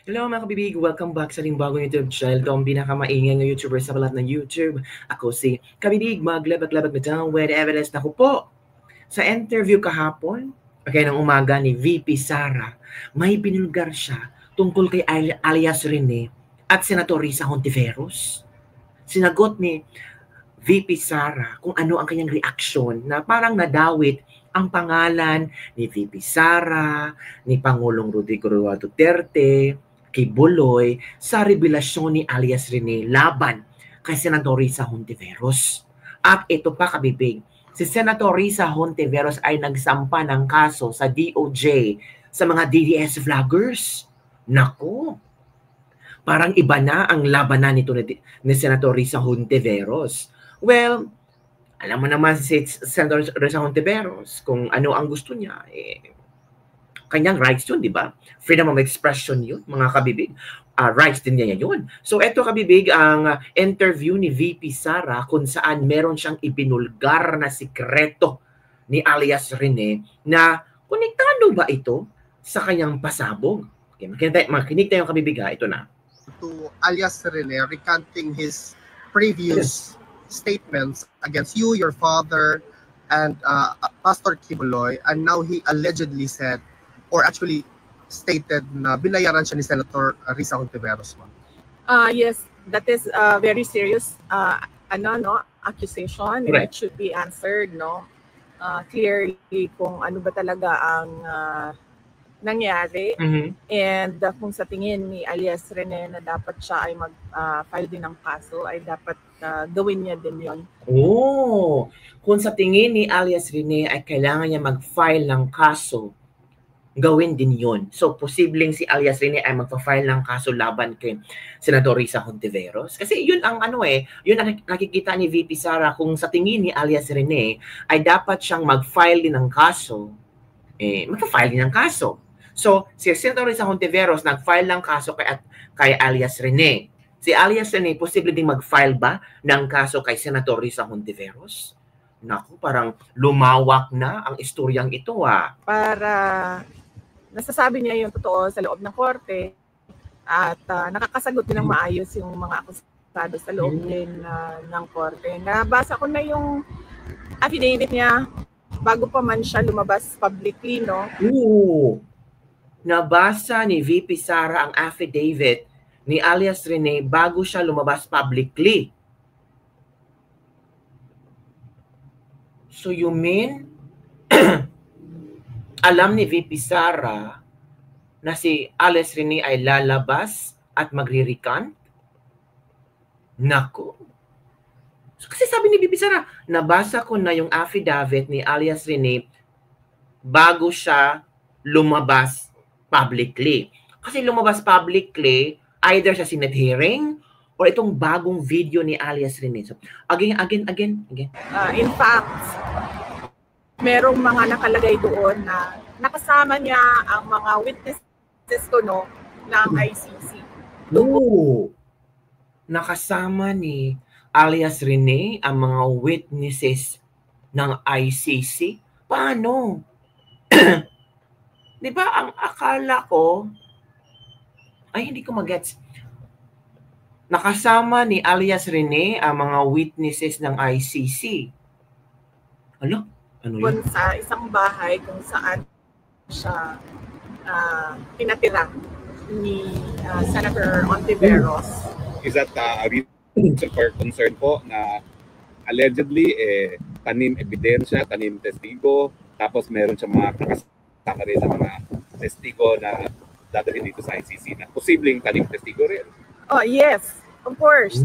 Hello mga kabibig! Welcome back sa ating bagong YouTube channel. Ito ang pinakamaingay na YouTuber sa balat ng YouTube. Ako si Kabibig, maglabag-labag na down with evidence na ko po. Sa interview kahapon, ng umaga ni VP Sara, may binulgar siya tungkol kay alias Rene at Senator Risa Hontiveros. Sinagot ni VP Sara kung ano ang kanyang reaksyon na parang nadawit ang pangalan ni VP Sara, ni Pangulong Rodrigo Duterte, kay Buloy sa revelasyon ni alias Rene laban kay Senator Risa Hontiveros. At ito pa kabibig, si Senator Risa Hontiveros ay nagsampa ng kaso sa DOJ sa mga DDS vloggers. Nako, parang iba na ang labanan nito ni Senator Risa Hontiveros. Well, alam mo naman si Senator Risa Hontiveros kung ano ang gusto niya, kanyang rights yun, di ba? Freedom of expression yun, mga kabibig. Rights din niya yun. So, eto kabibig, ang interview ni VP Sara kung saan meron siyang ibinulgar na sikreto ni alias Rene na konektado ba ito sa kanyang pasabog? Okay, makinig tayo kabibig ha, ito na. To alias Rene recanting his previous statements against you, your father, and Pastor Kibuloy, and now he allegedly said or actually stated na binayaran siya ni Senator Risa Hontiveros. Yes, that is a very serious accusation. Right. It should be answered clearly kung ano ba talaga ang nangyari. And kung sa tingin ni alias Rene na dapat siya ay mag-file din ng kaso, ay dapat gawin niya din yon. Kung sa tingin ni alias Rene ay kailangan niya mag-file ng kaso, gawin din yun. So, posibleng si alias Rene ay magpa-file ng kaso laban kay Senator Risa Hontiveros. Kasi yun ang yun ang nakikita ni VP Sara kung sa tingin ni alias Rene ay dapat siyang mag-file din ng kaso, magpa-file din ng kaso. So, si Senator Risa Hontiveros nag-file ng kaso kay alias Rene. Si alias Rene, posible din mag-file ba ng kaso kay Senator Risa Hontiveros? Naku, parang lumawak na ang istoryang ito Para nasasabi niya yung totoo sa loob ng korte at nakakasagot din ng maayos yung mga akusado sa loob din ng korte. Nabasa ko na yung affidavit niya bago pa man siya lumabas publicly, no? Nabasa ni VP Sara ang affidavit ni alias Rene bago siya lumabas publicly. So you mean alam ni VP Sara na si alias Rene ay lalabas at magre-recant? Nako. So, kasi sabi ni VP Sara, nabasa ko na yung affidavit ni alias Rene bago siya lumabas publicly. Kasi lumabas publicly, either sa Senate hearing or itong bagong video ni alias Rene. So, again. In fact, merong mga nakalagay doon na nakasama niya ang mga witnesses ng ICC. Nakasama ni alias Rene ang mga witnesses ng ICC? Paano? Di ba ang akala ko, ay hindi ko magets. Nakasama ni alias Rene ang mga witnesses ng ICC. Ano yun? Sa isang bahay kung saan siya pinatira ni Senator Hontiveros. Is that a reason for concern po na allegedly tanim ebidensya, tanim testigo, tapos meron siya mga nakasama rin ng mga testigo na dadalhin dito sa ICC na posibleng tanim testigo rin? Oh, yes, of course.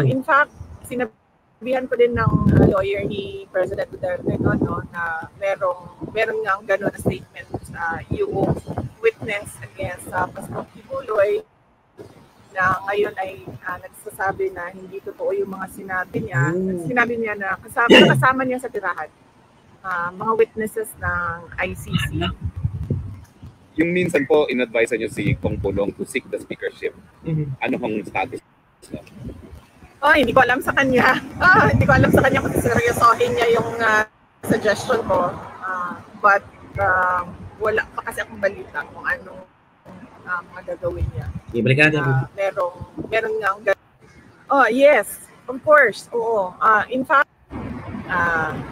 In fact, sinabihan ko din ng lawyer ni President Duterte na meron nga gano'n na statement yung witness against Pastor Kibuloy na ngayon ay nagsasabi na hindi totoo yung mga sinabi niya. Sinabi niya na kasama niya sa tirahan mga witnesses ng ICC. Yung minsan po, in-advise niyo si Kong Pulong to seek the speakership. Ano hong status? Hindi ko alam sa kanya. Hindi ko alam sa kanya kung seryosohin niya yung suggestion ko. But wala pa kasi akong balita kung anong ang mga gagawin niya. Ibalik natin. Meron nga oh, yes, of course. Oo. In fact,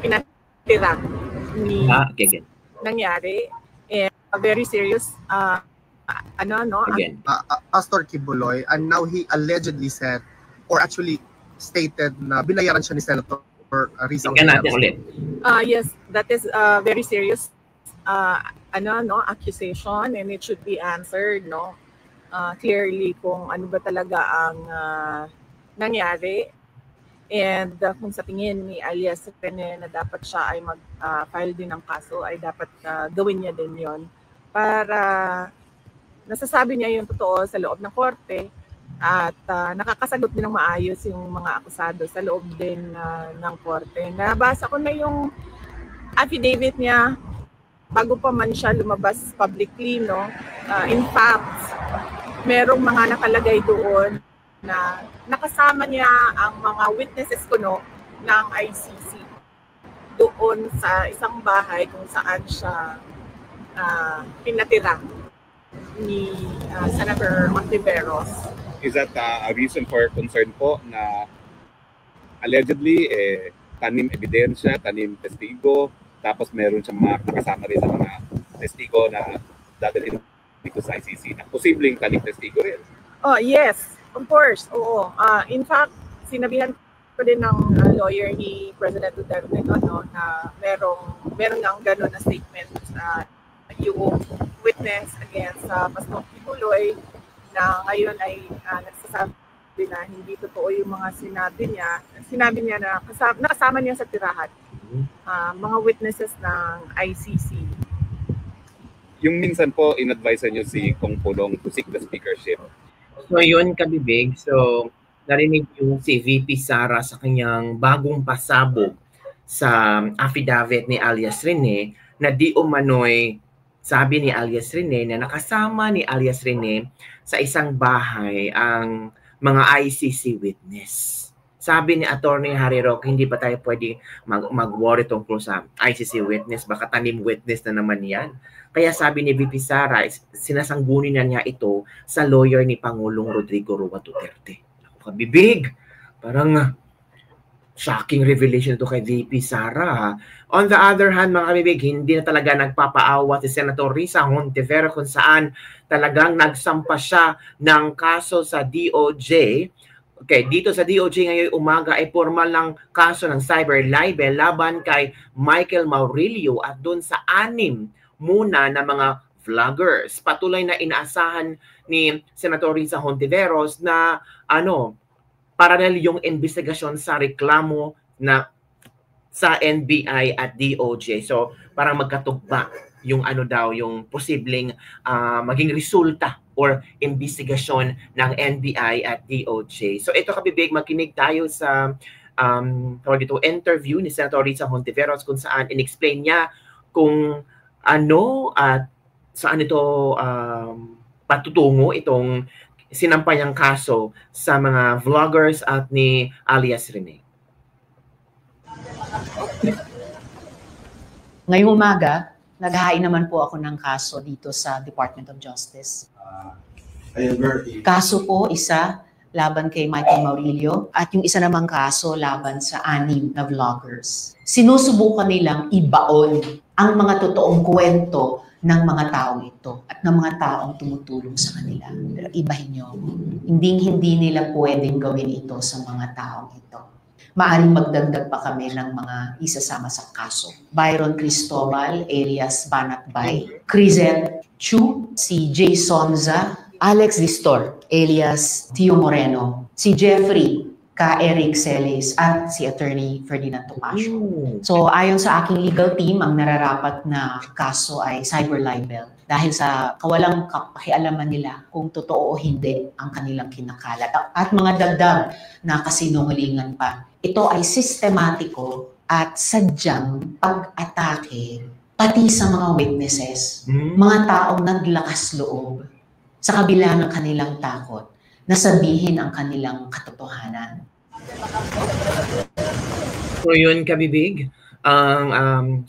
pinatira ni nangyari, and very serious Pastor Quiboloy, and now he allegedly said, or actually stated, na binayaran siya ni Senator Risa. Yes, that is very serious accusation, and it should be answered clearly kung ano ba talaga ang nangyari. And kung sa tingin ni alias Rene na dapat siya ay mag-file din ng kaso, ay dapat gawin niya din yon para nasasabi niya yung totoo sa loob ng korte at nakakasagot din ng maayos yung mga akusado sa loob din ng korte. Nabasa ko na yung affidavit niya bago pa man siya lumabas publicly, no? In fact, merong mga nakalagay doon na nakasama niya ang mga witnesses ng ICC doon sa isang bahay kung saan siya pinatira ni Senator Ontiveros. Is that a reason for concern po na allegedly tanim ebidensya, tanim testigo, tapos meron siyang mga nakasama rin ng mga testigo na dadalhin dito sa ICC na posibleng tanim testigo rin? Oh, yes. Of course, oo. In fact, sinabihan ko din ng lawyer ni President Duterte na meron ng gano'n na statement yung witness against Pastor Quiboloy na ngayon ay nagsasabi na hindi totoo yung mga sinabi niya. Sinabi niya na nakasama niya sa tirahan mga witnesses ng ICC. Yung minsan po, in-advise niyo si Kong Pulong to seek the speakership. So yun, kabibig. So narinig yung si VP Sara sa kanyang bagong pasabog sa affidavit ni alias Rene na di umano'y sabi ni alias Rene na nakasama ni alias Rene sa isang bahay ang mga ICC witness. Sabi ni Attorney Harry Roque, hindi pa tayo pwede mag-worry tungkol sa ICC witness. Baka tanim witness na naman yan. Kaya sabi ni VP Sara, sinasanggunin na niya ito sa lawyer ni Pangulong Rodrigo Roa Duterte. Kabibig! Parang shocking revelation ito kay VP Sara. On the other hand, mga kabibig, hindi na talaga nagpapaawa si Senator Risa Hontiveros kung saan talagang nagsampa siya ng kaso sa DOJ. Okay, dito sa DOJ ngayong umaga ay formal ng kaso ng cyber libel laban kay Michael Maurilio at doon sa 6 muna na mga vloggers. Patuloy na inaasahan ni Senator Risa Hontiveros na paralel yung investigasyon sa reklamo na sa NBI at DOJ. So parang magkatugma yung yung posibleng maging resulta or investigasyon ng NBI at DOJ. So ito kabibig, makinig tayo sa interview ni Senator Risa Hontiveros kung saan in-explain niya kung ano at saan ito patutungo itong sinampayang kaso sa mga vloggers at ni alias Rene. Ngayong umaga, naghahain naman po ako ng kaso dito sa Department of Justice. Kaso po, isa laban kay Michael Maurilio at yung isa namang kaso laban sa 6 na vloggers. Sinusubukan nilang ibaon ang mga totoong kwento ng mga taong ito at ng mga taong tumutulong sa kanila. Pero ibahin nyo, hindi nila pwedeng gawin ito sa mga taong ito. Maaring magdagdag pa kami ng mga isasama sa kaso. Byron Cristobal, alias Banatbay, Crizet Chu, si Jay Sonza, Alex Distor, alias Tio Moreno, si Jeffrey Ka Eric Celis, at si Attorney Ferdinand Tomasio. So ayon sa aking legal team, ang nararapat na kaso ay cyber libel dahil sa kawalang kapakialaman nila kung totoo o hindi ang kanilang kinakalat at mga dagdag na kasinungalingan pa. Ito ay sistematiko at sadyang pag-atake pati sa mga witnesses, mga taong naglakas loob sa kabila ng kanilang takot na sabihin ang kanilang katotohanan. So yun, kabibig, ang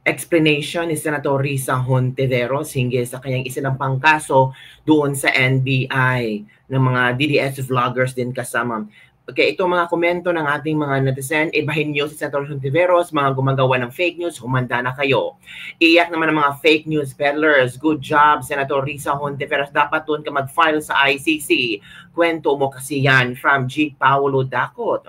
explanation ni Senator Risa Hontiveros hinggil sa kanyang isinampang kaso doon sa NBI ng mga DDS vloggers din kasama. Okay, ito mga komento ng ating mga netizen, ibahin nyo si Senator Hontiveros, mga gumagawa ng fake news, humanda na kayo. Iyak naman ng mga fake news peddlers. Good job, Senator Risa Hontiveros. Dapat doon ka mag-file sa ICC. Kwento mo kasi yan from G. Paulo Dacot.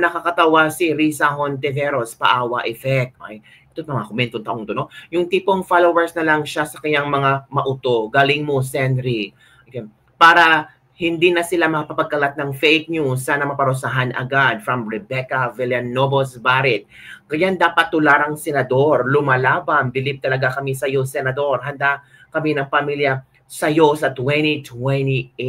Nakakatawa si Risa Hontiveros, paawa effect. Ay, ito mga komento taong to, no? Yung tipong followers na lang siya sa kanyang mga mauto. Galing mo, Senri. Okay. Para hindi na sila mapapagkalat ng fake news, sana maparusahan agad from Rebecca Villalobos Barret. Ganyan dapat tularang senador, lumalaban, believe talaga kami sa iyo, senador. Handa kami ng pamilya sa iyo sa 2028.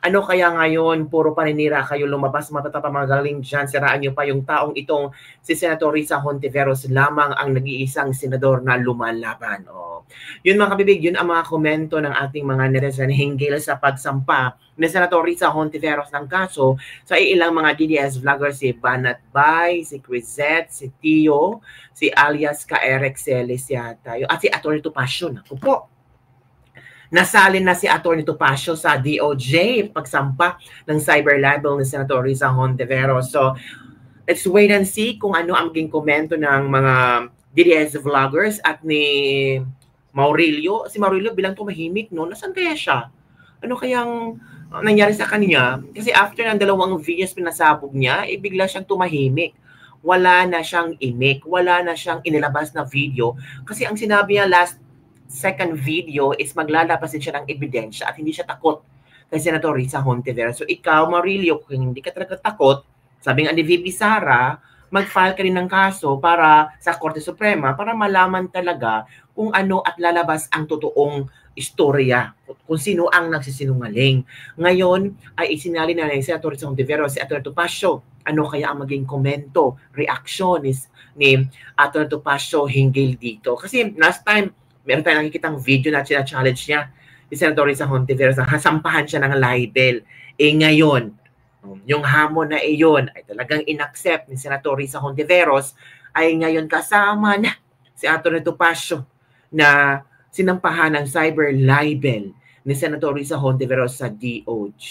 Ano kaya ngayon, puro paninira kayo lumabas, matatapamagaling dyan, siraan nyo pa yung taong itong si Senator Risa Hontiveros lamang ang nag-iisang senador na lumalaban. Yun mga kabibig, yun ang mga komento ng ating mga netizen hinggil sa pagsampa ni Senator Risa Hontiveros ng kaso sa ilang mga DDS vloggers, si Banat Bay, si Crisette, si Tio, si alias Ka-Eric Celis yata, at si Atty. Topacio. Naku po, nasalin na si Atty. Topacio sa DOJ pagsampa ng cyber libel ni Senator Risa Hontiveros. So, let's wait and see kung ano ang maging komento ng mga DDS vloggers at ni Maurilio. Si Maurilio bilang tumahimik, no? Nasaan kaya siya? Ano kayang nangyari sa kanya? Kasi after ng 2 videos pinasabog niya, bigla siyang tumahimik. Wala na siyang imik, wala na siyang inilabas na video. Kasi ang sinabi niya last second video is maglalabas din siya ng ebidensya at hindi siya takot kay Senator Risa Hontiveros. So ikaw, Maurilio, kung hindi ka talaga takot, sabi nga ni VP Sara, mag-file ka rin ng kaso para sa Korte Suprema para malaman talaga kung ano at lalabas ang totoong istorya, kung sino ang nagsisinungaling. Ngayon ay isinali na ni Senator Risa Hontiveros si Atty. Topacio. Ano kaya ang maging komento, reaction ni Atty. Topacio hinggil dito? Kasi last time, meron tayong nakikitang video na challenge niya ni Senator Risa Hontiveros na hasampahan siya ng libel. Ngayon, yung hamon na iyon ay talagang inaccept ni Senator Risa Hontiveros ay ngayon kasama na si Atty. Topacio na sinampahan ng cyber libel ni Senator Risa Hontiveros sa DOJ.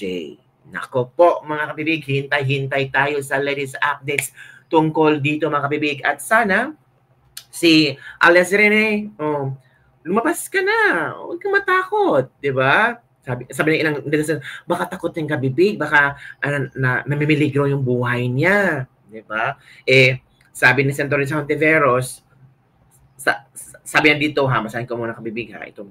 Nako po mga kabibig, hintay-hintay tayo sa latest updates tungkol dito mga kabibig. At sana si Alias Rene, lumabas ka na, huwag kang matakot, di ba? Sabi ng ilang netizen, baka takot yung kabibig, baka namimiligro yung buhay niya, di ba? Sabi ni Senator Risa Hontiveros, sabi niya dito, masahin ko muna kabibig ha, ito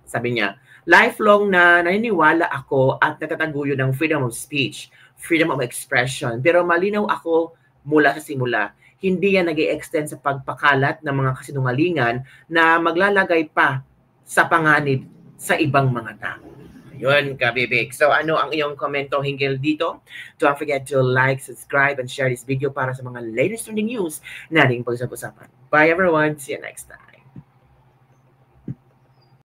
sabi niya, lifelong na naniniwala ako at natataguyod ng freedom of speech, freedom of expression, pero malinaw ako mula sa simula, hindi yan nag-i-extend sa pagpakalat ng mga kasinungalingan na maglalagay pa sa panganib sa ibang mga tao. Yun, kabibig. So ano ang iyong komento hinggil dito? Don't forget to like, subscribe, and share this video para sa mga latest trending news na ating pag-usapan. Bye everyone. See you next time.